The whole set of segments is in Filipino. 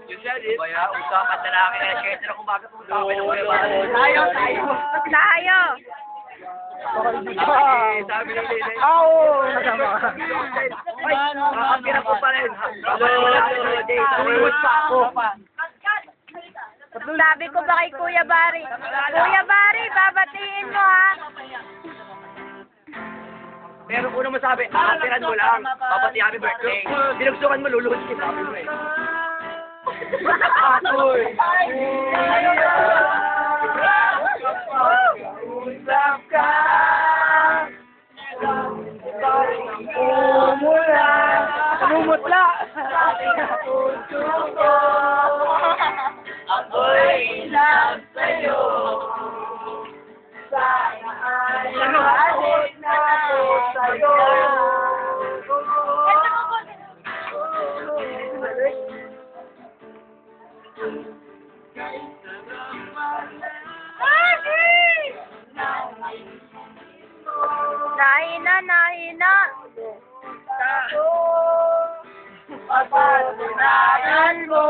Yun siya, di? Kaya, usapan na lang kaya kahit na umaga pumunta kami ng kuya. Tayo! Tayo! Sabi ng Lili. Oo! Ay, kakapira ko pa rin. Hello, Jay. Tumulot pa ako. Sabi ko ba kay Kuya Bari? Kuya Bari, babatiin mo ha? Pero una mo sabi, atiran mo lang. Papati happy birthday. Binugsukan mo, luluhod kita. Sabi mo eh. Uy! Usap ka! Umula! Lumutla! Puso ko! Ako'y love sa'yo! Sana ay halik na ako sa'yo! Nahina. Pagpatunayan mo!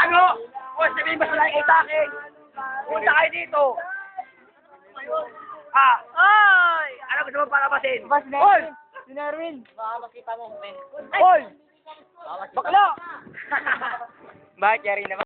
Ano? O, sabihin ba sila kay akin? Punta kayo dito. Ah, Oy! ano gusto mo palabasin? Hoy! Si Nerwin! Baka makita mo, men. Hoy! Bakla! Bakit, Yari naman?